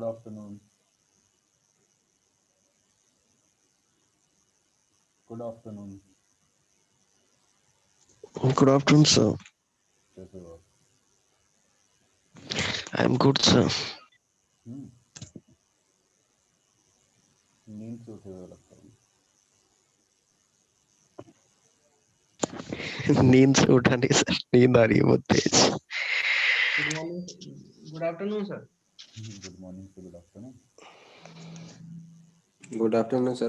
afternoon. Good afternoon. Good afternoon, sir. कैसे हो आप? I'm good, sir. हम्म, नींद से उठे हुए लगता है। नींद से उठा नहीं सर, नींद आ रही है बहुत तेज। Good morning. Good afternoon, sir. Good morning से good afternoon. Good afternoon sir.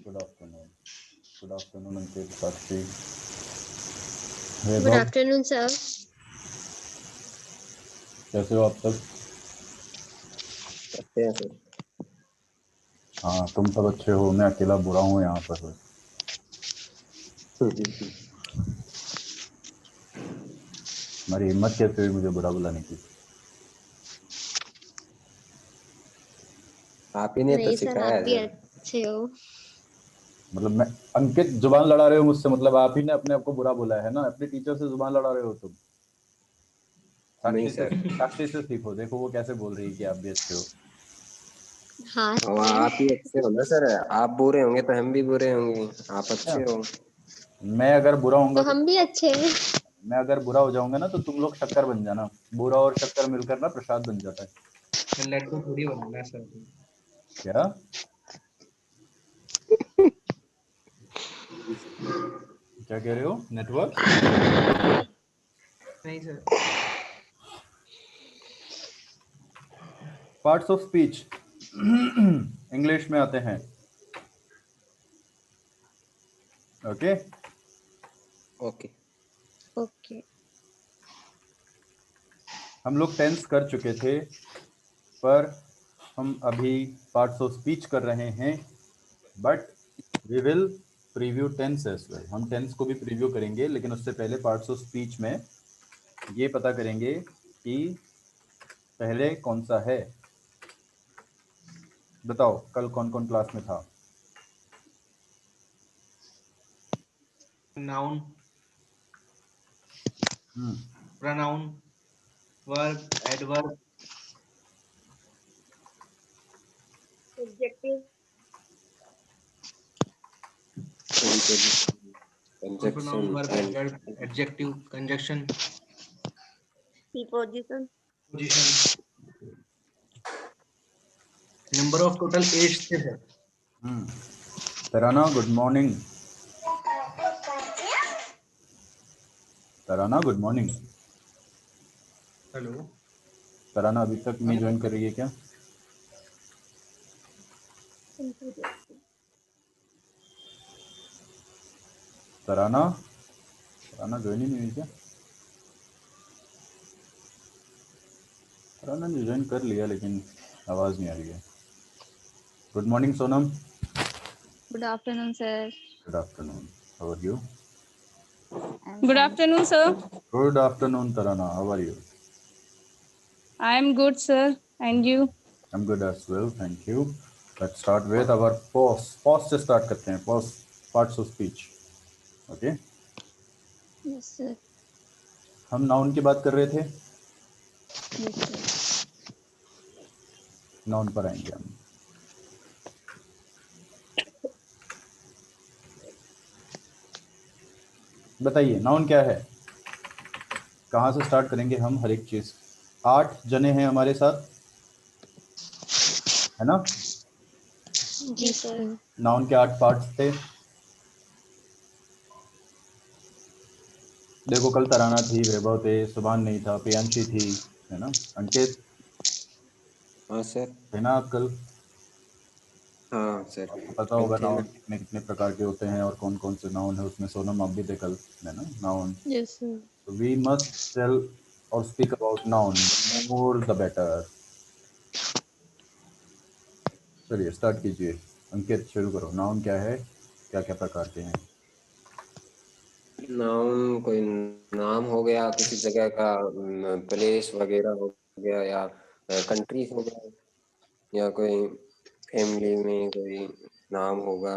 Good afternoon. Good afternoon Ankit, Sakshi, Good Vaibhav. afternoon, sir. कैसे हो आप सब? अच्छे हैं सर. हाँ, तुम सब अच्छे हो, मैं अकेला बुरा हूँ यहाँ पर. हमारी हिम्मत कैसे हुई मुझे बुरा बुलाने की? आप ही ने तो नहीं सर, सिखाया आप भी है. अच्छे हो। मतलब मैं अंकित जुबान लड़ा रहे हो मुझसे, मतलब आप ही ने अपने आप को बुरा बोला है ना. अपने टीचर से जुबान लड़ा रहे हो तुम. नहीं सर. साक्षी से सीखो, देखो वो कैसे बोल रही है कि आप भी अच्छे हो. हाँ और सर। आप ही अच्छे हो ना सर. आप बुरे होंगे तो हम भी बुरे होंगे. आप अच्छे हो. मैं अगर बुरा होऊंगा तो हम भी अच्छे हैं। मैं अगर बुरा हो जाऊंगा ना तो तुम लोग शक्कर बन जाना. बुरा और शक्कर मिलकर ना प्रसाद बन जाता है. लड्डू थोड़ी बनाना सर. क्या? क्या कह रहे हो? नेटवर्क? नहीं sir. Parts of speech English में आते हैं. ओके. ओके. ओके। हम लोग टेंस कर चुके थे, पर हम अभी पार्ट्स ऑफ स्पीच कर रहे हैं. But we will preview tense as well. हम टेंस को भी प्रीव्यू करेंगे, लेकिन उससे पहले पार्ट्स ऑफ स्पीच में ये पता करेंगे कि पहले कौन सा है. बताओ कल कौन कौन क्लास में था? Noun, pronoun, verb, adverb, Adjective, pronoun, conjunction verb, and adverb, adjective, conjunction, preposition, position. Number of total 8 से है. तराना गुड मॉर्निंग. तराना गुड मॉर्निंग. हेलो. तराना अभी तक नहीं ज्वाइन कर रही है क्या? तराना तराना ज्वाइन ही नहीं हुई क्या? तराना ने ज्वाइन कर लिया लेकिन आवाज़ नहीं आ रही है. Good morning Sonam. Good afternoon, sir. Good afternoon. How are you? Good afternoon, sir. Good afternoon Tarana. How are you? I am good, sir. And you? I am good as well, thank you. Let's start with our POS से start करते हैं. POS, parts of speech. Okay. Yes, sir. हम noun की बात कर रहे थे. Yes, sir. Noun पर आएंगे हम. बताइए नाउन क्या है? कहाँ से स्टार्ट करेंगे हम हर एक चीज़? 8 जने हैं हमारे साथ, है ना? जी सर। नाउन के 8 पार्ट्स थे. देखो कल तराना थी, वैभव थे, सुभान नहीं था, प्रियांशी थी, है ना? अंकित हाँ सर. थे ना आप कल? हाँ सर. पता कल होगा थे नाउन ना. कितने कितने प्रकार के होते हैं और कौन कौन से नाउन है उसमें. सोनम आप भी थे कल, है ना? Noun. Yes, sir. We must tell और speak about noun, more the better. चलिए स्टार्ट कीजिए. अंकित शुरू करो. नाउन क्या है, क्या क्या प्रकार के हैं? नाउन कोई नाम हो गया, किसी जगह का, प्लेस वगैरह हो गया, या कंट्री हो गया, या कोई फैमिली में कोई नाम होगा,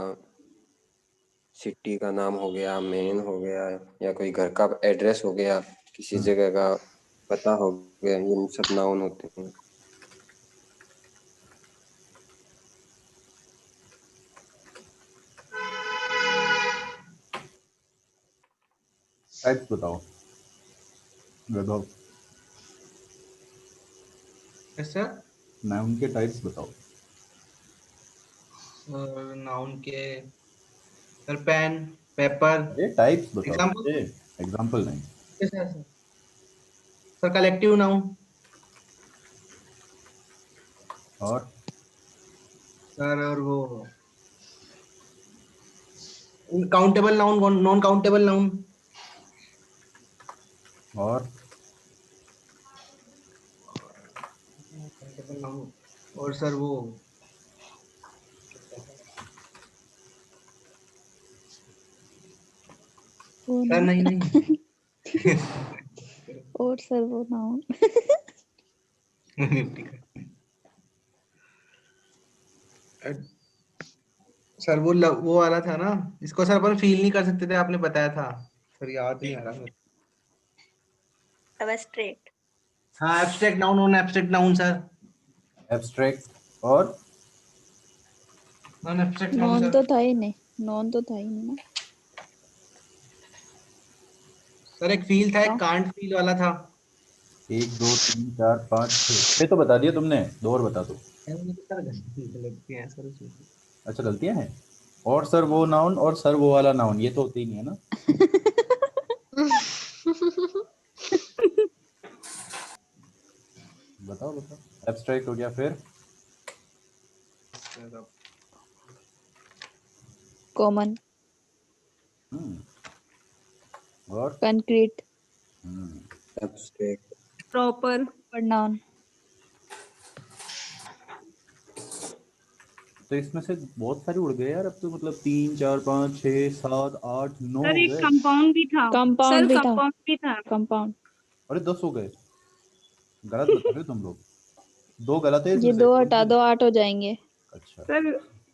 सिटी का नाम हो गया, मैन हो गया, या कोई घर का एड्रेस हो गया, किसी जगह का पता हो गया. ये सब नाउन होते हैं. टाइप्स बताओ वैभव, यस सर। नाउन के टाइप्स बताओ। नाउन के सर पेन, पेपर। ये टाइप्स बताओ, एग्जांपल। ये एग्जांपल नहीं। Yes sir. Sir collective noun. और सर और वो countable noun, non countable noun. और काउंटेबल नाउन। और सर वो वो सर नहीं। नहीं और सर वो नाउन। सर वो वाला था ना, इसको सर अपन फील नहीं कर सकते थे, आपने बताया था सर, याद नहीं आ रहा मेरे। एब्स्ट्रैक्ट। हाँ एब्स्ट्रैक्ट नाउन और एब्स्ट्रैक्ट नाउन सर। एब्स्ट्रैक्ट और non abstract noun non sir. तो था ही नहीं, नॉन तो था ही नहीं ना। सर एक फील था, क्या? एक कांट फील वाला था। 1 2 3 4 5 6 तो बता दिया तुमने, 2 और बता दो। सर लगती है सर उसमें। अच्छा गलतियां हैं। और सर वो नाउन और सर वो वाला नाउन, ये तो होते ही नहीं है ना। बताओ बताओ। एब्स्ट्रैक्ट हो गया, फिर कॉमन, और कंक्रीट, एब्स्ट्रैक्ट, प्रॉपर, नाउन। तो इसमें से बहुत सारे उड़ गए यार अब तो, मतलब 3 4 5 6 7 8 9 सर हो एक गए। कंपाउंड भी था, कंपाउंड भी था। कंपाउंड भी था, कंपाउंड। अरे 10 हो गए। गलत बता रहे हो तुम लोग, 2 गलत है इसमें ये से, 2 कौन हटा सी? दो, 8 हो जाएंगे। अच्छा सर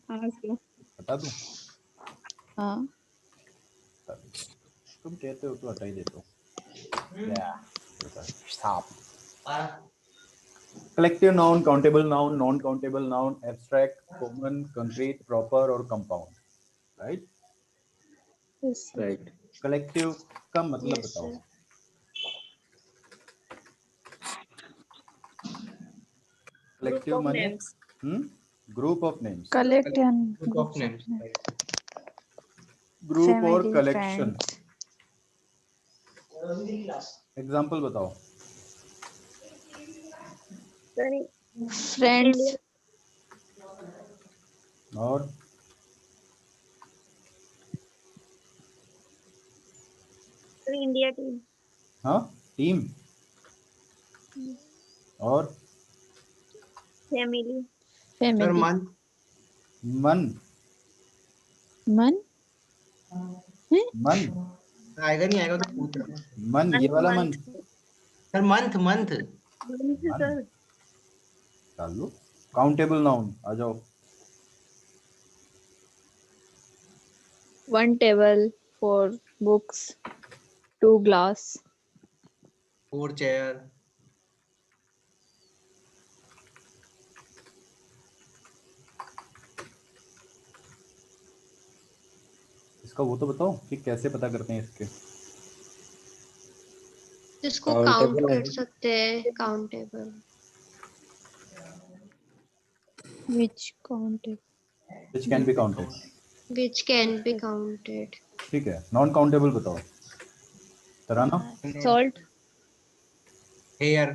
हाँ सर। बता दूं? हाँ बता दो। तुम कहते हो तो हटा ही देता हूँ। या stop. Collective noun, countable noun, non countable noun, abstract, common, concrete, proper और compound, right. yes, sir. Right. Collective का मतलब यस बताओ। सर। ग्रुप कलेक्टिव ऑफ माने names. Group of names, Collect and group of groups of names. names. Group और Family, collection. friends. Example बताओ। Sir Friends, India, और sir India team. हाँ team, और family. Sir family. मन। मन, मन, मन, आएगा नहीं आएगा तो पूछ रहा हूँ। मन, ये वाला मन। Sir month month. मन सर डाल लो। काउंटेबल नाउन आ जाओ। 1 table, 4 books, 2 glass. 4 चेयर। इसका वो तो बताओ कि कैसे पता करते हैं इसके। जिसको काउंट काउंटेबल है। कर सकते हैं, countable. Which counted? Which can be counted. Which can be counted. ठीक है, नॉन काउंटेबल बताओ। तराना, Salt, हेयर।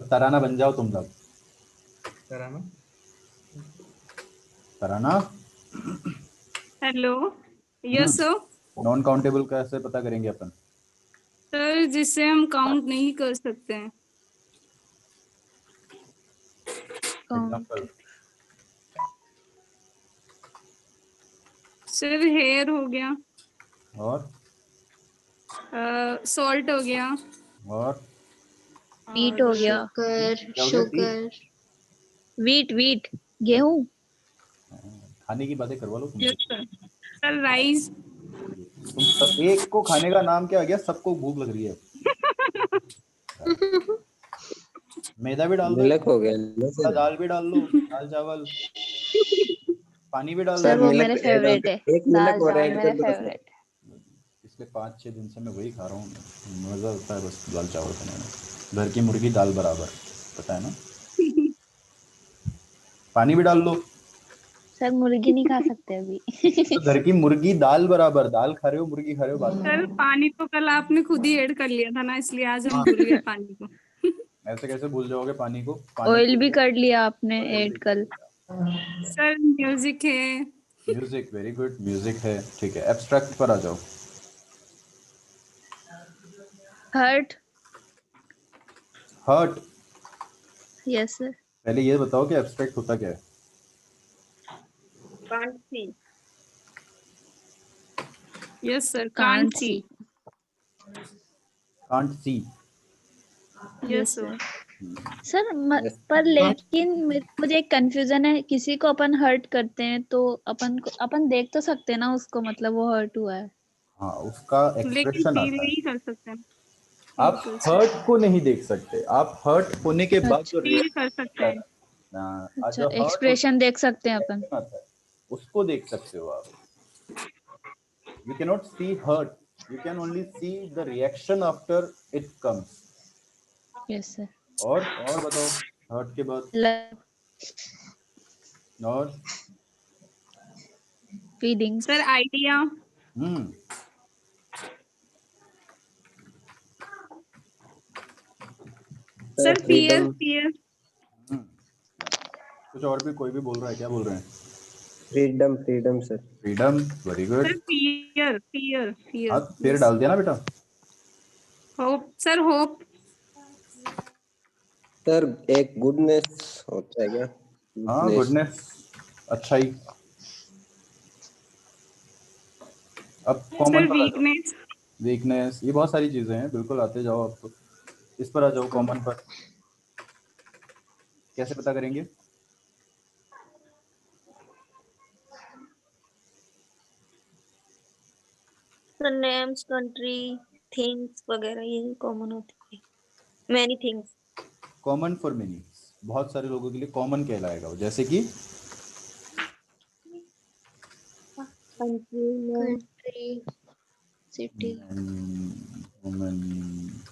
तराना बन जाओ तुम लोग। सर है ना। Tarana. Hello, yes sir. Non countable कैसे पता करेंगे अपन? सर जिसे हम काउंट नहीं कर सकते हैं। एग्जांपल। सर हेयर हो गया, और सॉल्ट हो गया, और वीट हो गया, शुगर, क्या हो गया? शुगर। वीट, गेहूं। खाने की बातें करवा लो तुम यस लोग। सर। Sir rice. तुम सब एक को खाने का नाम क्या आ गया? सबको भूख लग रही है। मैदा भी डाल दो, मिलक हो गया ना थोड़ा सर। दाल भी डाल लो, दाल चावल, पानी भी डाल सर दो। वो मिलक मेरे ऐड हो फेवरेट गया। है, एक मिलक दाल और चावल ऐड मेरे कर दो सर। फेवरेट। इसलिए 5-6 दिन से मैं वही खा रहा हूँ, मज़ा आता है बस दाल चावल खाने में। घर की मुर्गी दाल बराबर, पता है ना। पानी भी डाल लो। सर मुर्गी नहीं खा सकते अभी। तो घर की मुर्गी दाल बराबर, दाल खा रहे हो मुर्गी खा रहे हो बात में। सर पानी तो कल आपने खुद ही ऐड कर लिया था ना, इसलिए आज हम भूल गए पानी को। ऐसे कैसे भूल जाओगे पानी को? ऑयल भी कर लिया आपने ऐड कल। सर म्यूजिक है। म्यूजिक, वेरी गुड, म्यूजिक है, ठीक है। एब्स्ट्रैक्ट पर आ जाओ। हर्ट। हर्ट। Yes sir. पहले ये बताओ कि एब्स्ट्रैक्ट होता क्या है? Can't see. Yes sir, can't can't see. Can't see. Yes sir. Sir पर लेकिन मुझे एक कंफ्यूजन है, किसी को अपन हर्ट करते हैं तो अपन देख तो सकते हैं ना उसको, मतलब वो हर्ट हुआ है। हाँ, उसका लेकिन एक्सप्रेशन फील आता है। नहीं कर सकते हैं। आप हर्ट को नहीं देख सकते, आप हर्ट होने के बाद जो फील कर सकते हैं। अच्छा, एक्सप्रेशन देख सकते हैं अपन। आता है उसको देख सकते हो आप। You cannot see hurt, you can only see the reaction after it comes. Yes sir. और बताओ हर्ट के बाद और feelings. Sir idea. Sir fear, fear. कुछ और भी कोई भी बोल रहा है, क्या बोल रहे हैं? Freedom, freedom sir. Freedom, very good. Sir fear, fear, fear. हाँ, फिर डाल दिया ना बेटा। Hope, sir hope. सर एक गुडनेस होता है क्या? हाँ, गुडनेस, अच्छाई। अब कॉमन सर वीकनेस। वीकनेस, ये बहुत सारी चीजें हैं, बिल्कुल आते जाओ आप। इस पर आ जाओ, कॉमन पर कैसे पता करेंगे? नेम्स, कंट्री, थिंग्स वगैरह यही कॉमन होती है। Many things. Common for many, बहुत सारे लोगों के लिए कॉमन कहलाएगा वो, जैसे कि country, city, woman, man,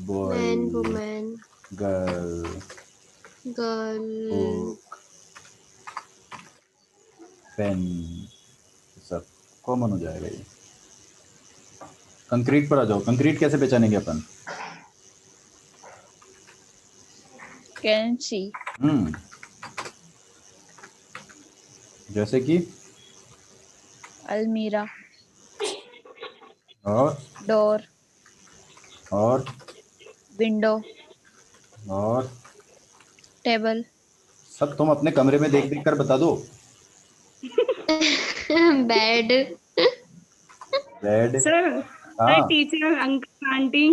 boy, women, girl, girl, book, pen, सब कॉमन हो जाएगा ये। कंक्रीट पर आ जाओ। कंक्रीट कैसे पहचानेंगे अपन? Can see. जैसे कि अलमीरा, और डोर, विंडो, और टेबल। सब तुम अपने कमरे में देख देख कर बता दो। Bed, bed. सर हाँ टीचर, अंकल, आंटी।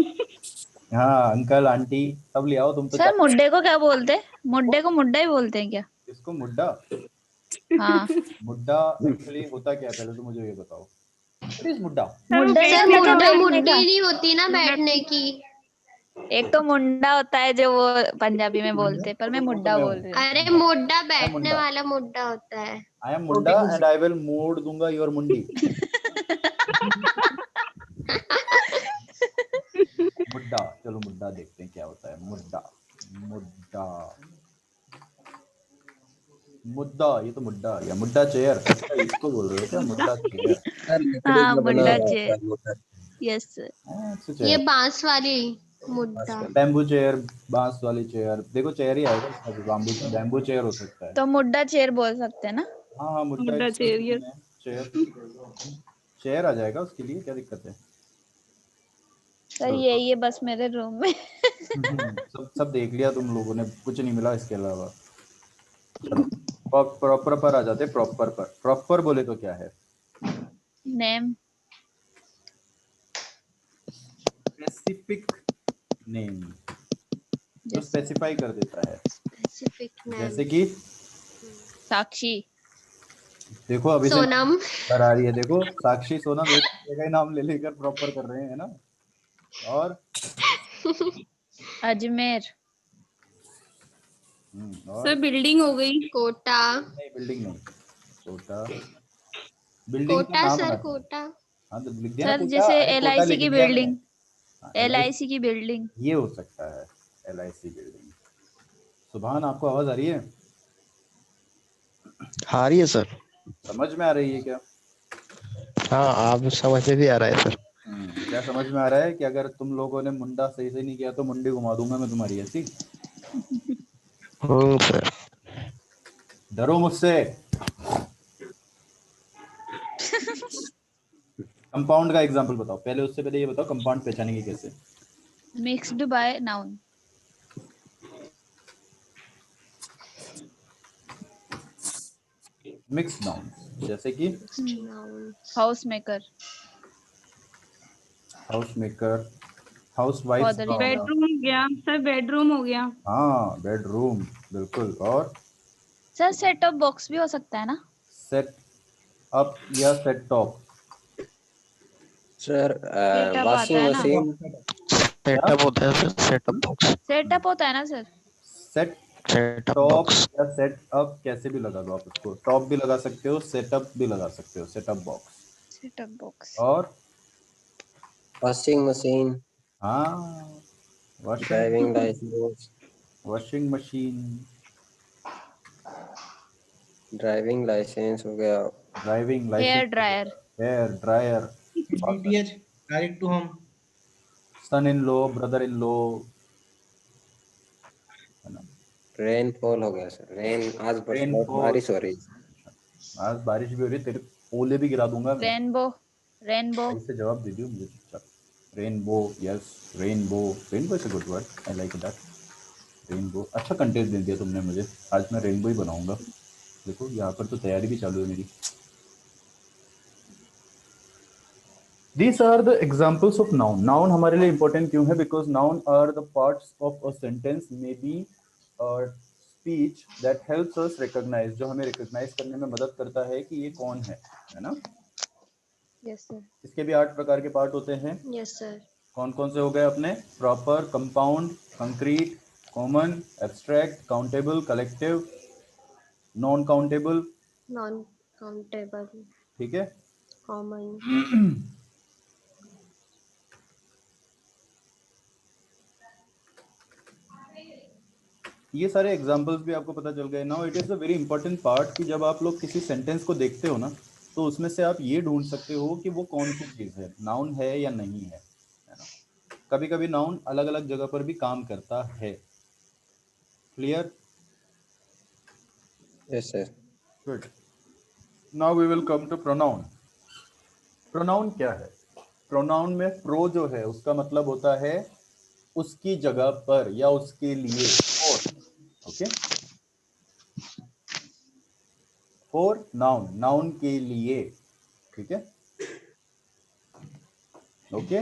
हाँ, अंकल आंटी सब ले आओ तुम तो। सर मुड्डे को क्या बोलते हैं? मुड्डे को मुड्डा ही बोलते हैं क्या? इसको मुड्डा। हाँ। मुड्डा एक्चुअली होता क्या है, पहले तो मुझे ये बताओ। What is मुड्डा? मुड्डा सर नहीं होता मुड्डा बैठने मुड्डी का। नहीं होती ना बैठने की। एक तो मुंडा होता है जो वो पंजाबी में बोलते हैं, पर मैं मुड्डा बोल रही हूँ। अरे मुड्डा बैठने मुंडा। वाला मुड्डा होता है। I am Munda and I will मोड़ दूंगा योर मुंडी। मुड्डा, चलो मुड्डा देखते हैं क्या होता है। मुड्डा, मुड्डा, मुद्दा, ये तो मुड्डा आ गया। मुड्डा चेयर, अच्छा इसको बोल रहे हो क्या? मुड्डा चेयर। हाँ, मुड्डा चेयर। Yes sir. ये बांस वाली मुड्डा। बैम्बू चेयर, बांस वाली चेयर। देखो चेयर ही आएगा इसका भी, बैम्बू चेयर हो सकता है। तो मुड्डा चेयर बोल सकते हैं ना? हाँ हाँ, मुड्डा चेयर। चेयर, चेयर आ जाएगा उसके लिए, क्या दिक्कत है? सर ये बस मेरे रूम में। सब देख लिया तुम लोगों ने, कुछ नहीं मिला इसके अलावा। प्रॉपर पर आ जाते। प्रॉपर पर, प्रॉपर बोले तो क्या है? नेम, स्पेसिफिक नेम, जो स्पेसिफाई कर देता है। स्पेसिफिक नेम, जैसे कि साक्षी। देखो अभी से सोनम, आ रही है, देखो साक्षी, सोनम एक का ही नाम ले लेकर प्रॉपर कर रहे हैं ना। और अजमेर। और सर बिल्डिंग हो गई। कोटा। नहीं, बिल्डिंग नहीं, कोटा। बिल्डिंग का कोटा नाम सर, आना कोटा। हाँ तो लिख दिया ना सर कोटा, जैसे अरे कोटा LIC लिख की दिया मैंने। बिल्डिंग, हाँ, LIC की बिल्डिंग। ये हो सकता है LIC बिल्डिंग। सुभान आपको आवाज आ रही है? आ रही है सर। समझ में आ रही है क्या? हाँ आप समझ में भी आ रहा है सर। क्या समझ में आ रहा है कि अगर तुम लोगों ने मुंडा सही से नहीं किया तो मुंडी घुमा दूंगा मैं तुम्हारी, ऐसी? सर। डरो मुझसे। कंपाउंड का एग्जांपल बताओ पहले, उससे पहले ये बताओ कंपाउंड पहचानेंगे कैसे? Mixed by noun. Mix noun जैसे कि house maker, house maker, house wife Father का in law। होगा। बेडरूम हो गया सर, बेडरूम हो गया। हाँ बेडरूम, बिल्कुल। और सर सेट टॉप बॉक्स भी हो सकता है ना? सेट अप या सेट टॉप? सर सेटअप आता वॉशिंग है ना? मशीन। सेटअप होता है सर, सेटअप बॉक्स। सेटअप होता है ना sir? Set setup top box. या सेट अप कैसे भी लगा दो आप उसको, टॉप भी लगा सकते हो, सेटअप भी लगा सकते हो, सेटअप बॉक्स। Setup box. और वॉशिंग मशीन, हाँ driving licence, washing machine, driving licence हो गया। Driving hair licence, dryer. Hair dryer, DTH, direct to home. Son in law, brother in law, है ना? रेनफॉल हो गया सर, रेन। आज बहुत रेनफॉल, बारिश हो रही है। आज बारिश भी हो रही है, तेरे ओले भी गिरा दूंगा मैं। Rainbow, rainbow. सही से जवाब दे दियो मुझे चुपचाप। Rainbow, yes rainbow, rainbow is a good word, I like that. Rainbow, अच्छा कंटेंट दे दिया तुमने मुझे, आज मैं रेनबो ही बनाऊंगा। देखो यहाँ पर तो तैयारी भी चालू है मेरी। These are the examples of noun. Noun हमारे लिए important क्यों है? Because noun are the parts of a sentence, maybe a speech that helps us recognize, जो हमें recognize करने में मदद करता है कि ये कौन है ना? Yes sir. इसके भी 8 प्रकार के पार्ट होते हैं। Yes sir. कौन कौन से हो गए अपने? Proper, compound, concrete, common, abstract, countable, collective, non countable. Non countable, ठीक है। कॉमन। ये सारे एग्जाम्पल्स भी आपको पता चल गए। Now it is a very important part कि जब आप लोग किसी सेंटेंस को देखते हो ना, तो उसमें से आप ये ढूंढ सकते हो कि वो कौन सी चीज़ है, नाउन है या नहीं है ना? कभी कभी नाउन अलग अलग जगह पर भी काम करता है। Clear? Yes sir. Good. Now we will come to pronoun. Pronoun क्या है? प्रोनाउन में प्रो जो है उसका मतलब होता है उसकी जगह पर या उसके लिए, और ओके, फॉर नाउन, नाउन के लिए, ठीक है, ओके।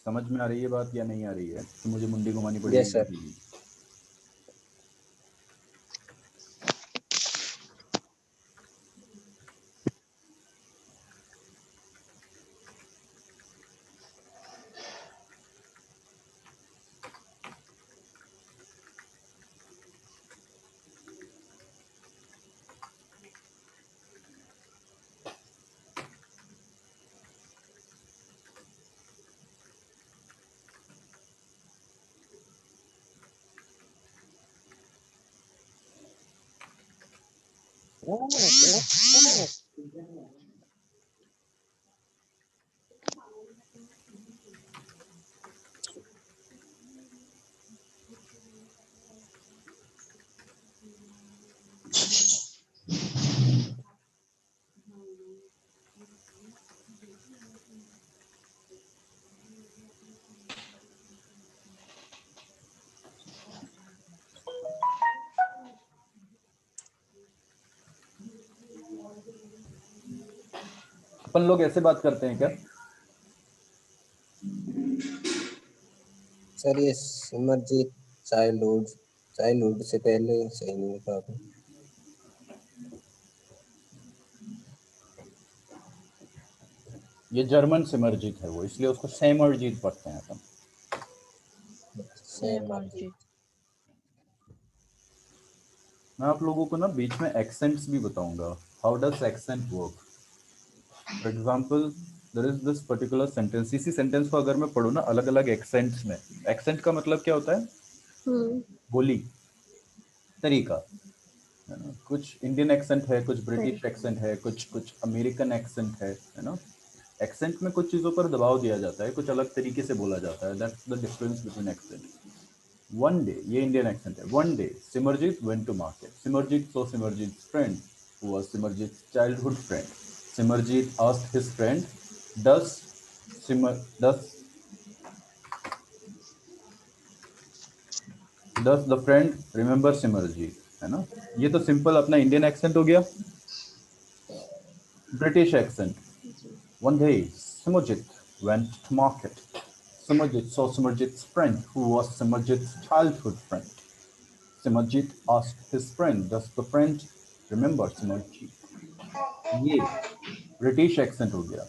समझ में आ रही है बात या नहीं आ रही है? तो मुझे मुंडी घुमानी यस सर। पड़ेगी। अपन लोग ऐसे बात करते हैं क्या? सर ये सिमरजीत चाइल्डहुड, चाइल्डहुड से पहले सही नहीं लिखा आपने। ये जर्मन सिमरजीत है वो, इसलिए उसको सेमरजीत पढ़ते हैं अपन। सिमरजीत। मैं आप लोगों को ना बीच में एक्सेंट्स भी बताऊंगा। How does accent work? For example there is this particular sentence, इसी सेंटेंस को अगर मैं पढ़ूँ ना अलग अलग एक्सेंट्स में, एक्सेंट का मतलब क्या होता है? बोली, तरीका, है ना? कुछ इंडियन एक्सेंट है, कुछ ब्रिटिश एक्सेंट है, कुछ अमेरिकन एक्सेंट है ना? एक्सेंट में कुछ चीज़ों पर दबाव दिया जाता है, कुछ अलग तरीके से बोला जाता है, that's the difference between accent. One day, ये इंडियन एक्सेंट है, one day Simarjit went to market, Simarjit saw Simarjit's friend who was Simarjit's childhood friend. Simarjit asked his friend, does the friend remember Simarjit, है ना? ये तो सिंपल अपना Indian accent हो गया। British accent, one day Simarjit went to market. Simarjit saw Simarjit's friend who was Simarjit's childhood friend. Simarjit asked his friend, does the friend remember Simarjit? ये British accent हो गया,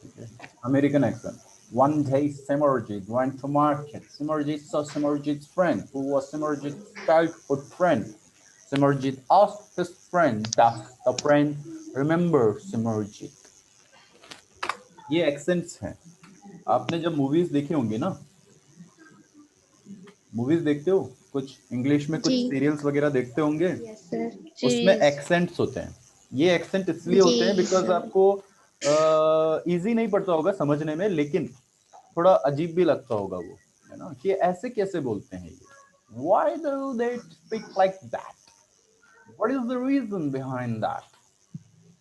ठीक है? American accent, one day Simarjit went to market. Simarjit saw Simarjit's friend who was Simarjit's childhood friend. Simarjit asked his friend, does the friend remember Simarjit? ये accents हैं। आपने जब movies देखी होंगी ना, मूवीज देखते हो, कुछ इंग्लिश में कुछ जी। सीरियल्स वगैरह देखते होंगे, सर उसमें एक्सेंट्स होते हैं। ये एक्सेंट इसलिए होते हैं जी, बिकॉज सर। आपको इजी नहीं पड़ता होगा समझने में, लेकिन थोड़ा अजीब भी लगता होगा वो, है ना, कि ऐसे कैसे बोलते हैं ये, why do they speak like that, what is the reason behind that,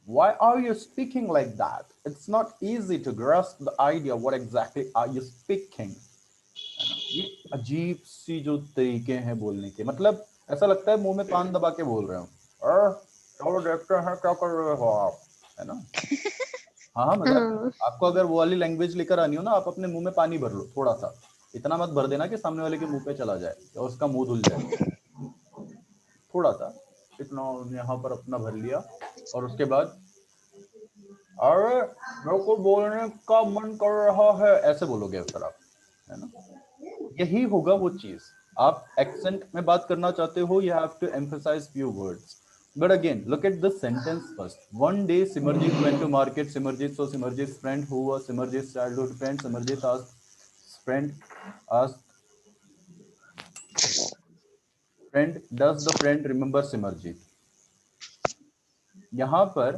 why are you speaking like that, it's not easy to grasp the idea what exactly are you speaking, है ना? ये अजीब सी जो तरीके हैं बोलने के, मतलब ऐसा लगता है मुंह में पान दबा के बोल रहे हो, चलो देखते हैं क्या कर रहे हो आप, है ना? हाँ मतलब आपको अगर वो वाली लैंग्वेज लेकर आनी हो ना, आप अपने मुंह में पानी भर लो, थोड़ा सा, इतना मत भर देना कि सामने वाले के मुंह पे चला जाए या उसका मुंह धुल जाए, थोड़ा सा इतना यहाँ पर अपना भर लिया, और उसके बाद अरे मेरे को बोलने का मन कर रहा है, ऐसे बोलोगे फिर आप, है ना? यही होगा वो चीज। आप एक्सेंट में बात करना चाहते हो, you have to emphasize few words. But again, look at the sentence first. One day Simarjit went to market. Simarjit saw Simarjit's friend who was Simarjit's childhood friend. Simarjit asked friend, does the friend remember Simarjit? यहाँ पर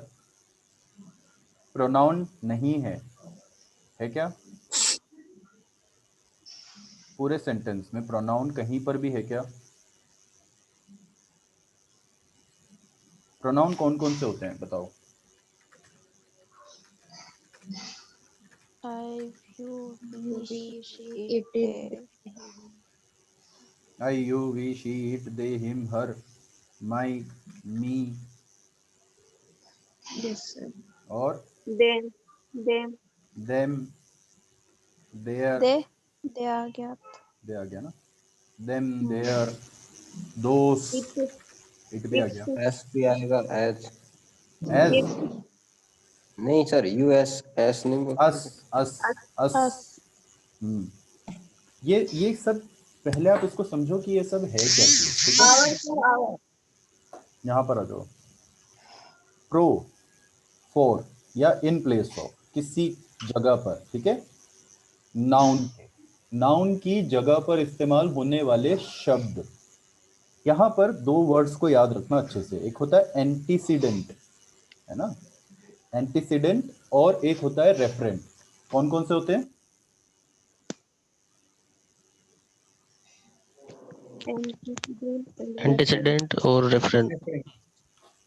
pronoun नहीं है क्या? पूरे sentence में pronoun कहीं पर भी है क्या? प्रोनाउन कौन कौन से होते हैं बताओ? I, you, we, she, It is. they. I, you, we, she, it, they, him, her, my, me, yes sir. और Them. them, their, They आ गया। they आ गया ना, them, their, those, It. it भी आ गया, एस भी आएगा, एज as, नहीं sir, US S नहीं बोलते। us, ये सब पहले आप इसको समझो कि ये सब है क्या चीज, ठीक है? यहाँ पर आ जाओ, प्रो, फॉर या इन प्लेस ऑफ, किसी जगह पर, ठीक है? नाउन की जगह पर इस्तेमाल होने वाले शब्द। यहाँ पर दो वर्ड्स को याद रखना अच्छे से, एक होता है एंटीसीडेंट, है ना, एंटीसीडेंट, और एक होता है रेफरेंट। कौन कौन से होते हैं? एंटीसीडेंट और रेफरेंट।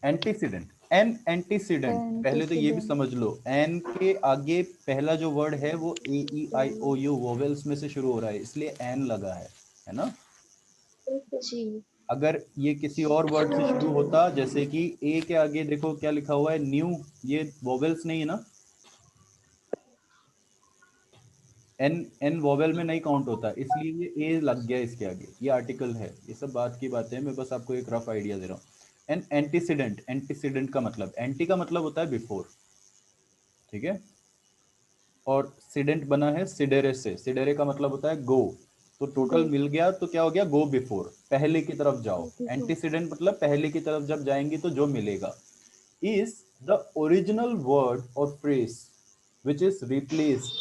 एंटीसीडेंट, एन एंटीसीडेंट, पहले तो ये भी समझ लो, एन के आगे पहला जो वर्ड है वो ए ई आई ओ यू वोवेल्स में से शुरू हो रहा है, इसलिए एन लगा है ना? जी। अगर ये किसी और वर्ड से शुरू होता, जैसे कि ए के आगे देखो क्या लिखा हुआ है, न्यू, ये वोवेल्स नहीं है ना, एन वोवेल में नहीं काउंट होता, इसलिए ये ए लग गया इसके आगे, ये आर्टिकल है, ये सब बात की बातें हैं, मैं बस आपको एक रफ आइडिया दे रहा हूँ। एन एंटीसीडेंट, एंटीसीडेंट का मतलब, एंटी का मतलब होता है बिफोर, ठीक है? और सीडेंट बना है सिडेरे से, सिडेरे का मतलब होता है गो, तो टोटल मिल गया तो क्या हो गया, गो बिफोर, पहले की तरफ जाओ। एंटीसीडेंट मतलब पहले की तरफ जब जाएंगे तो जो मिलेगा। इस the original word or phrase which is replaced.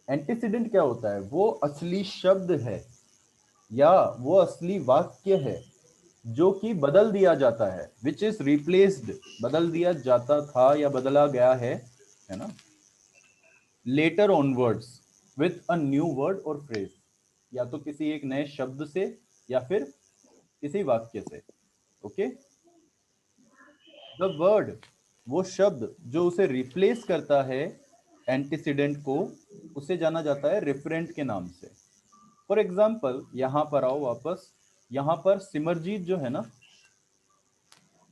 Antecedent क्या होता है? वो असली शब्द है या वो असली वाक्य है जो कि बदल दिया जाता है, which is replaced, बदल दिया जाता था या बदला गया है ना, later onwards with a new word or phrase, या तो किसी एक नए शब्द से या फिर किसी वाक्य से. ओके, द वर्ड, वो शब्द जो उसे रिप्लेस करता है एंटीसीडेंट को, उसे जाना जाता है रेफरेंट के नाम से. फॉर एग्जाम्पल, यहां पर आओ वापस, यहां पर सिमरजीत जो है ना,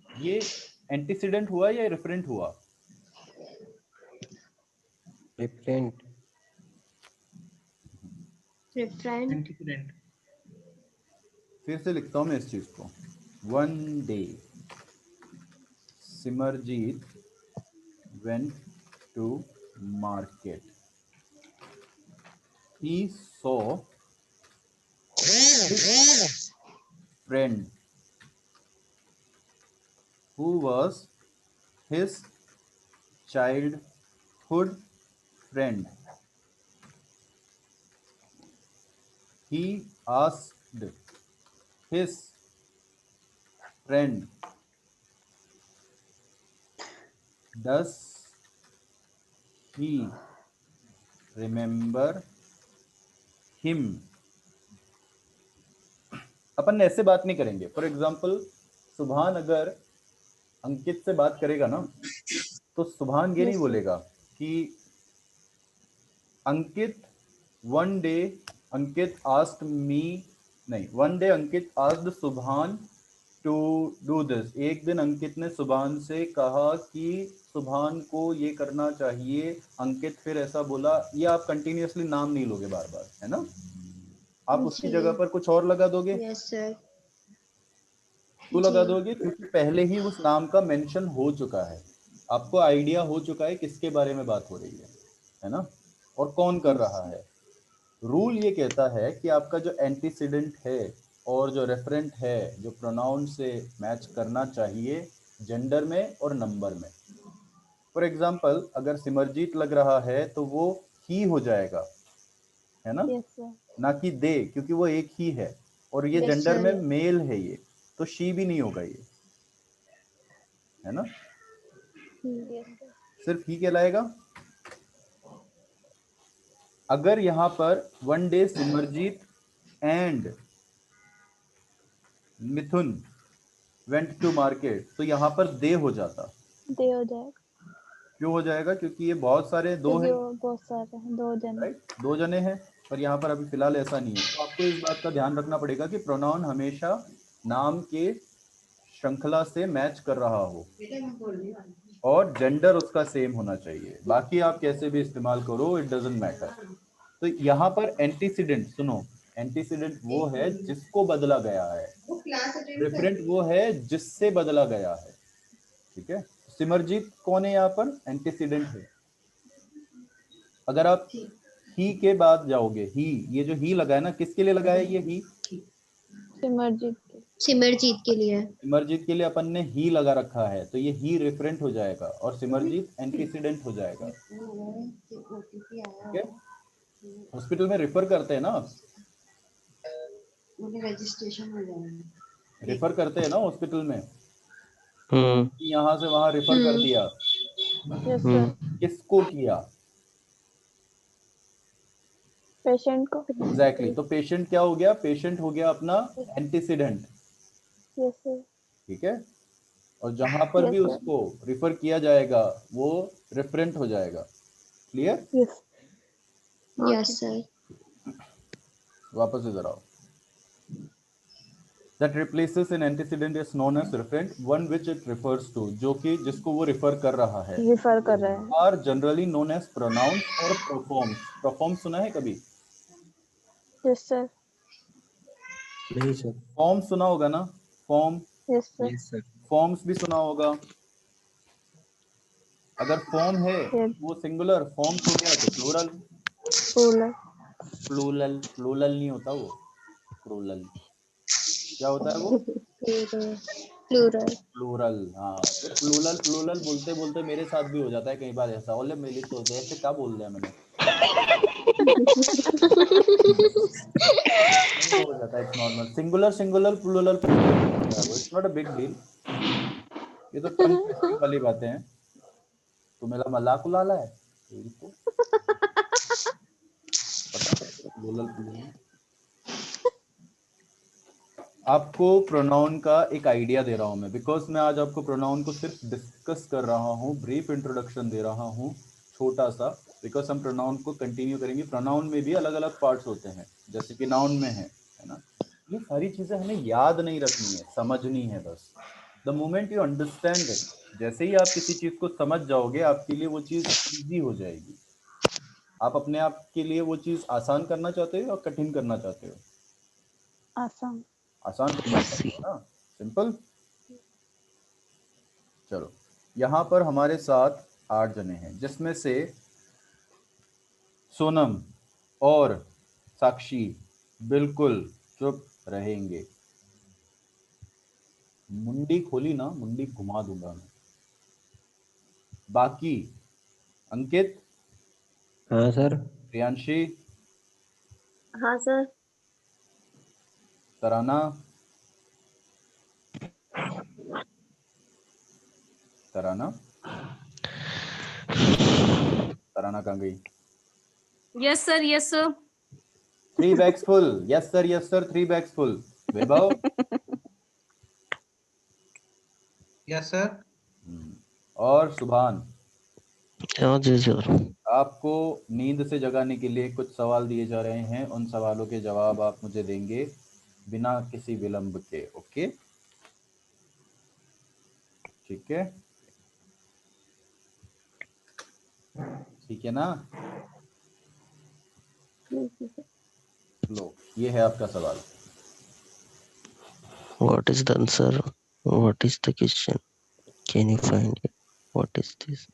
ये एंटीसीडेंट हुआ या रेफरेंट हुआ? रेफरेंट. एंटीसीडेंट. फिर से लिखता हूं मैं इस चीज को. One day Simarjeet went to market. He saw his friend who was his childhood friend. He asked his friend, does he remember him? अपन ऐसे बात नहीं करेंगे. फॉर एग्जाम्पल, सुभान अगर अंकित से बात करेगा ना, तो सुभान ये नहीं बोलेगा कि अंकित वन डे अंकित आस्क्ड मी, नहीं, वन डे अंकित आस्क्ड सुभान टू डू दिस. एक दिन अंकित ने सुभान से कहा कि सुभान को ये करना चाहिए, अंकित फिर ऐसा बोला. ये आप कंटिन्यूअसली नाम नहीं लोगे बार बार, है ना. आप उसकी जगह पर कुछ और लगा दोगे. Yes sir. क्यों लगा दोगे? क्योंकि पहले ही उस नाम का मेंशन हो चुका है, आपको आइडिया हो चुका है किसके बारे में बात हो रही है ना, और कौन कर रहा है. रूल ये कहता है कि आपका जो एंटीसीडेंट है और जो रेफरेंट है, जो प्रोनाउन से मैच करना चाहिए जेंडर में और नंबर में. फॉर एग्जाम्पल, अगर सिमरजीत लग रहा है तो वो ही हो जाएगा, है ना, यस सर. ना कि दे, क्योंकि वो एक ही है और ये Yes, जेंडर sir. में मेल है, ये तो शी भी नहीं होगा, ये है ना, सिर्फ ही कहलाएगा. अगर यहाँ पर one day Simranjeet and Mithun went to market, तो यहाँ पर दे हो जाता. दे हो जाएगा क्यों हो जाएगा? क्योंकि ये बहुत सारे दो क्योंकि हैं, वो बहुत सारे हैं, 2 जने. राइट, 2 जने हैं, पर यहाँ पर अभी फिलहाल ऐसा नहीं है. तो आपको इस बात का ध्यान रखना पड़ेगा कि प्रोनाउन हमेशा नाम के श्रृंखला से मैच कर रहा हो और जेंडर उसका सेम होना चाहिए. बाकी आप कैसे भी इस्तेमाल करो, इट डजंट मैटर. तो यहाँ पर एंटीसीडेंट, सुनो, एंटीसीडेंट वो है जिसको बदला गया है, रेफरेंट वो है जिससे बदला गया है. ठीक है, सिमरजीत कौन है यहाँ पर? एंटीसीडेंट है. अगर आप ही के बाद जाओगे, ही, ये जो ही लगा है ना, किसके लिए लगा है ये ही? सिमरजीत के लिए. सिमरजीत के लिए अपन ने ही लगा रखा है, तो ये ही रेफरेंट हो जाएगा और सिमरजीत एंटीसीडेंट हो जाएगा. ठीक है, हॉस्पिटल में रेफर करते हैं ना, रजिस्ट्रेशन हो जाएगा. रेफर करते हैं ना हॉस्पिटल में, यहाँ से वहां रेफर कर दिया. Yes sir. किसको किया? पेशेंट को. एग्जैक्टली. तो पेशेंट क्या हो गया? पेशेंट हो गया अपना एंटीसीडेंट. Yes sir. ठीक है, और जहां पर भी उसको रिफर किया जाएगा वो रेफरेंट हो जाएगा. क्लियर? यस. Yes sir. वापस इधर आओ. That replaces an antecedent is known as referent, one which it refers to, जो कि जिसको वो refer कर रहा है. रिफर कर रहे हैं. Are generally known as pronouns or proforms. Proforms सुना है कभी? Yes sir. नहीं सर. Form सुना होगा ना? Form. Yes sir. Yes sir. Forms भी सुना होगा. अगर form है वो सिंगुलर, forms हो गया तो प्लूरल. प्लूरल नहीं होता वो, प्लूरल. क्या होता है वो? प्लूरल। प्लूरल। हाँ, तो प्लूरल बोलते बोलते मेरे साथ भी हो जाता है कई बार ऐसा। ओले मेरी तो ऐसे क्या बोल दिया मैंने, नहीं हो जाता है, it's normal. Singular singular plural plural, it's not a big deal. ये तो टंग ट्विस्टिंग वाली बातें हैं। तो मेरा मजाक उड़ाला है यही तो पता प्लूरल। आपको प्रोनाउन का एक आइडिया दे रहा हूं मैं, बिकॉज मैं आज आपको प्रोनाउन को सिर्फ डिस्कस कर रहा हूं, ब्रीफ इंट्रोडक्शन दे रहा हूं छोटा सा, बिकॉज हम प्रोनाउन को कंटिन्यू करेंगे। प्रोनाउन में भी अलग अलग पार्ट्स होते हैं जैसे कि नाउन में है ना। ये सारी चीजें हमें याद नहीं रखनी है, समझनी है बस। The moment you understand it, जैसे ही आप किसी चीज को समझ जाओगे आपके लिए वो चीज इजी हो जाएगी। आप अपने आप के लिए वो चीज आसान करना चाहते हो या कठिन करना चाहते हो? आसान। आसान करना चाहते हो ना, सिंपल। चलो, यहाँ पर हमारे साथ 8 जने हैं, जिसमें से सोनम और साक्षी बिल्कुल चुप रहेंगे। मुंडी खोली ना, मुंडी घुमा दूंगा मैं। बाकी अंकित, हाँ सर। प्रियांशी, हाँ सर। तराना, तराना तराना कहाँ गई? Yes sir, yes sir. 3 bags full, yes sir 3 bags full। वैभव, यस सर। और सुभान। हाँ जी सर। आपको नींद से जगाने के लिए कुछ सवाल दिए जा रहे हैं, उन सवालों के जवाब आप मुझे देंगे बिना किसी विलंब के। ओके, ठीक है, ठीक है ना? लो, ये है आपका सवाल। What is the answer? What is the question? Can you find it? What is this?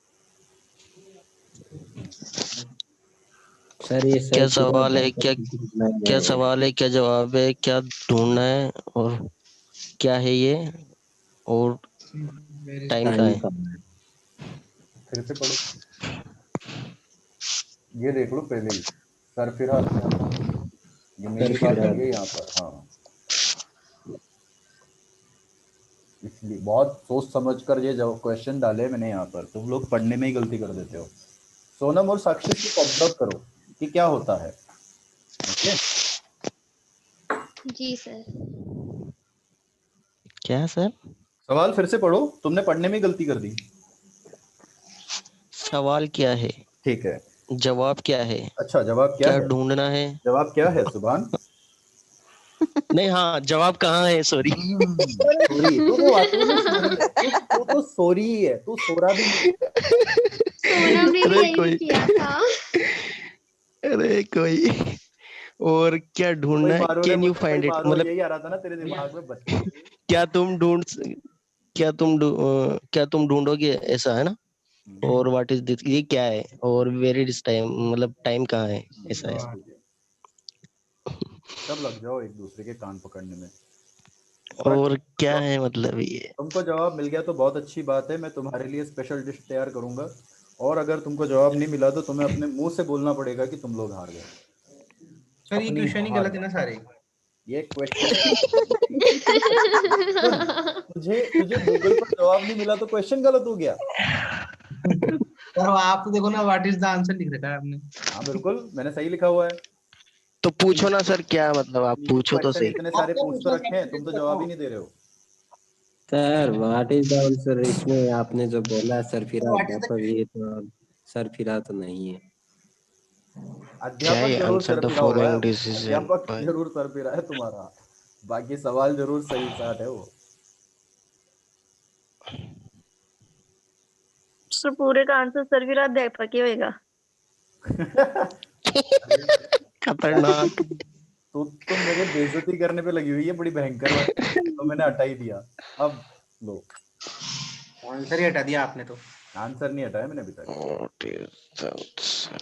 Sir ये क्या सर सवाल है, क्या सवाल है, क्या जवाब है, क्या ढूंढना है और क्या है ये, और टाइम का है? फिर से पढ़ो, ये देख लो पहले ही सरफिराज, ये मेरी बात लगी है यहाँ पर। हाँ, इसलिए बहुत सोच समझ कर ये जो क्वेश्चन डाले मैंने यहाँ पर, तुम लोग पढ़ने में ही गलती कर देते हो। सोनम और साक्षी को ऑब्जर्व करो कि क्या होता है। ओके, जी सर। क्या सर? सवाल फिर से पढ़ो, तुमने पढ़ने में ही गलती कर दी। सवाल क्या है, ठीक है, जवाब क्या है, अच्छा जवाब क्या क्या है? ढूंढना है? जवाब क्या है सुभान? नहीं, हाँ, जवाब कहाँ है? सॉरी। सॉरी, तू तो वाकई में सॉरी है, तू तो सॉरी है, तू सोरा भी नहीं। सोनम ने भी अरे यही कोई, किया था। अरे कोई, और क्या कोई ढूंढना है? मारो रे कैन यू मुझे, कोई फाइंड इट, मारो, मतलब यही आ रहा था ना तेरे दिमाग में बचपन से। क्या तुम क्या तुम ढूंढोगे, ऐसा है ना? और व्हाट इज दिस, ये क्या है, और वेर इज टाइम, मतलब टाइम कहाँ है, ऐसा है। ठीक है, सब लग जाओ एक दूसरे के कान पकड़ने में। और क्या है, मतलब ये? तुमको जवाब मिल गया तो बहुत अच्छी बात है, मैं तुम्हारे लिए स्पेशल डिश तैयार करूंगा। और अगर तुमको जवाब नहीं मिला तो तुम्हें अपने मुंह से बोलना पड़ेगा कि तुम लोग हार गए। सर ये अपनी क्वेश्चन ही हार गलत है ना सारे? ये क्वेश्चन तुझे तुझे गूगल पर जवाब नहीं मिला तो क्वेश्चन गलत हो गया? सर आप तो देखो ना, व्हाट इज द आंसर लिख रखा है आपने। हाँ बिल्कुल, मैंने सही लिखा हुआ है। तो पूछो ना सर, क्या मतलब, आप पूछो तो क्वेश्चन सही। इतने सारे पूछ तो रखे हैं, तुम तो जवाब ही नहीं दे रहे हो। Sir what is the answer, इसमें आपने जो बोला सरफिरा व्हाट इज द अध्यापक, ये तो सरफिरा तो नहीं है। क्या अध्यापक है? जरूर आंसर सर द फिरा हुआ है, फॉलोइंग डिसीजन अध्यापक बाय। जरूर सर फिरा है तुम्हारा। बाकी सवाल जरूर सही साठ है वो। सर पूरे का आंसर सरवीरा अध्यापक ही होएगा। खतरनाक। तो तुम मेरे बेइज्जती करने पे लगी हुई है बड़ी भयंकर वाली, तो मैंने हटा ही दिया। अब लो, आंसर ही हटा दिया आपने तो। आंसर नहीं हटाया मैंने अभी तक। What is the answer?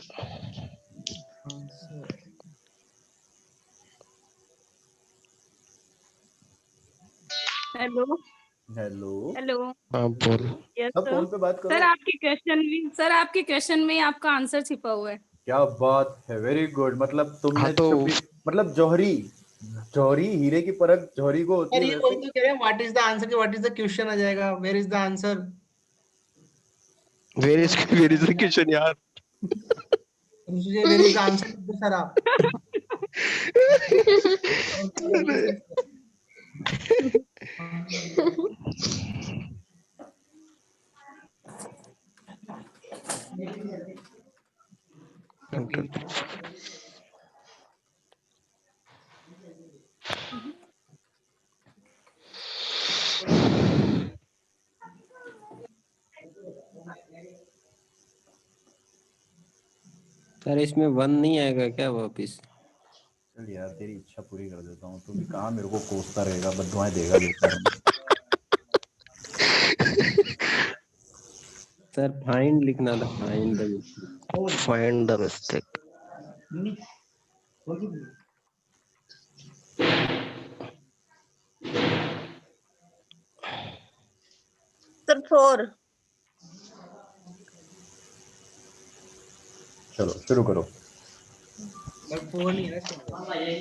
Hello. Hello hello. हाँ बोल। यस सब फोन सर। पे बात करो। सर आपके क्वेश्चन में आपका आंसर छिपा हुआ है। क्या बात है, वेरी गुड। मतलब हाँ तुमने तो छुपी, मतलब जौहरी, जौहरी हीरे की परख जौहरी को होती और है ये वही वैसे। तो कह रहे हैं, व्हाट इज द आंसर के व्हाट इज द क्वेश्चन आ जाएगा, where is the answer. Where is the question यार। मुझे where is the answer sir आप। सर इसमें 1 नहीं आएगा क्या वापिस? चल यार तेरी इच्छा पूरी कर देता हूँ, तू भी कहाँ मेरे को कोसता रहेगा, बददुआएं देगा बेकार में। सर फाइंड लिखना था, find the mistake. Find the mistake. Sir 4। चलो शुरू करो। बट फोर नहीं है ना,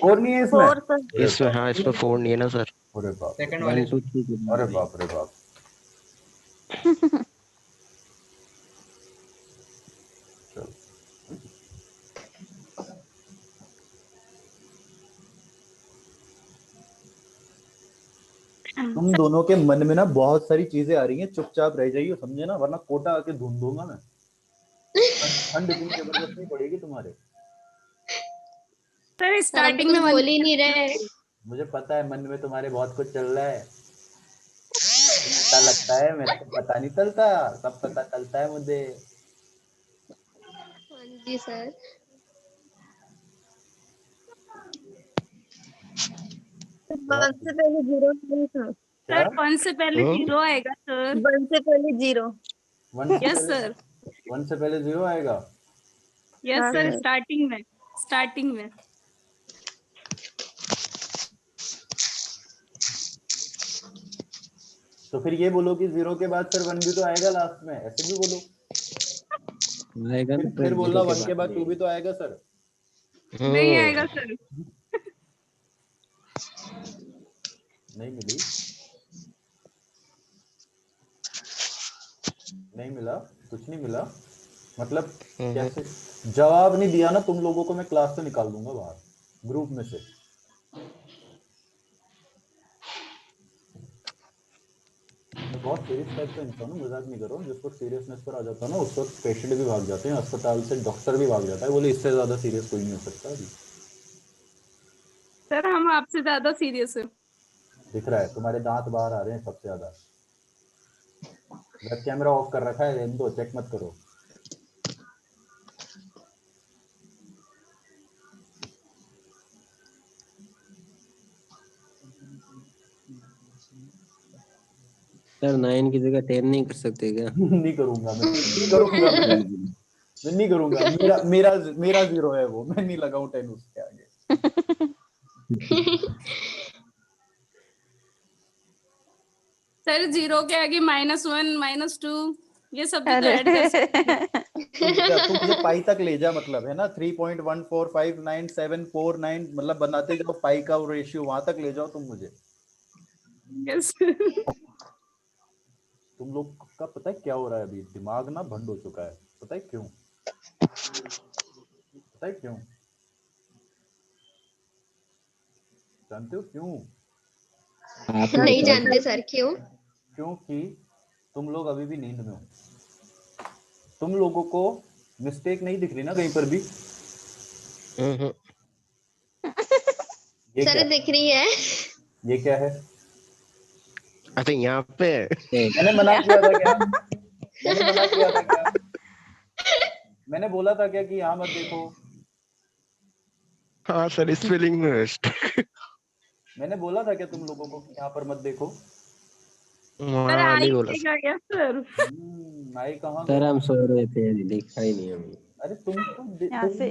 और नहीं है इसमें? 4 सर। अरे इसमें बाप, हाँ इसमें 4 नहीं है ना सर। अरे बाप रे, सेकंड वाले 1 2 3 अरे बाप रे बाप। चलो तुम दोनों के मन में ना बहुत सारी चीजें आ रही हैं, चुपचाप रह जाइए, समझे ना, वरना कोटा आके ढूंढ दूंगा मैं। ठंड इतनी जबरदस्ती पड़ेगी तुम्हारे। सर सर हम तो स्टार्टिंग कुछ में बोल ही नहीं रहे। मुझे पता है मन में तुम्हारे बहुत कुछ चल रहा है, पता लगता है, मेरे को पता नहीं चलता, सब पता चलता है मुझे। हाँ जी सर। वन से पहले 0 नहीं था। क्या? सर 1 से पहले 0 आएगा सर। 1 से पहले 0। वन से यस पहले, सर। 1 से पहले 0 आएगा? यस हाँ सर, सर। स्टार्टिंग में। तो फिर ये बोलो कि 0 के बाद फिर 1 भी तो आएगा लास्ट में, ऐसे भी बोलो। आएगा ना, फिर पर बोलना 0 के 1 के बाद 2 नहीं। भी तो आएगा सर। नहीं आएगा सर। नहीं मिली, नहीं मिला, कुछ नहीं मिला, मतलब कैसे? जवाब नहीं दिया ना तुम लोगों को मैं क्लास से निकाल दूंगा बाहर, ग्रुप में से। मैं बहुत सीरियस टाइप का इंसान हूँ, मजाक नहीं कर रहा हूँ। जिस वक्त सीरियसनेस पर आ जाता है ना, उस वक्त पेशेंट भी भाग जाते हैं, अस्पताल से डॉक्टर भी भाग जाता है, बोले इससे ज्यादा सीरियस कोई नहीं हो सकता अभी। सर हम आपसे ज्यादा सीरियस है। दिख रहा है तुम्हारे दांत बाहर आ रहे हैं सबसे ज्यादा। वेब कैमरा ऑफ कर रखा है, इनको चेक मत करो। सर 9 की जगह 10 नहीं कर सकते क्या? नहीं करूंगा मैं, नहीं करूंगा मैं नहीं करूंगा। मेरा मेरा मेरा 0 है वो, मैं नहीं लगाऊं 10 उसके आगे। सर 0 के आगे -1 -2 ये सब भी तो ऐड कर सकते हैं। तू मुझे पाई तक ले जा, मतलब है ना 3.1459749, मतलब बनाते जाओ पाई का रेशियो, वहां तक ले जाओ तुम मुझे। यस। तुम लोग का पता है क्या हो रहा है अभी, दिमाग ना भंड हो चुका है, पता है क्यों? पता है क्यों? जानते हो क्यों? आप ही नहीं बताओ। जानते सर क्यों। क्योंकि तुम लोग अभी भी नींद में हो। तुम लोगों को मिस्टेक नहीं दिख रही ना कहीं पर भी? ये क्या सर दिख रही है। ये क्या है? अच्छा यहाँ पे मैंने मना किया था क्या? मैंने मना किया था क्या? मैंने बोला था क्या कि यहाँ मत देखो? हाँ सर स्पेलिंग में मैंने बोला था क्या तुम लोगों को कि यहाँ पर मत देखो? सर हाँ आई नहीं बोला देगा क्या सर? आई कहाँ सर गया? हम सो रहे थे, देखा ही नहीं हमें। अरे तुम तो यहाँ से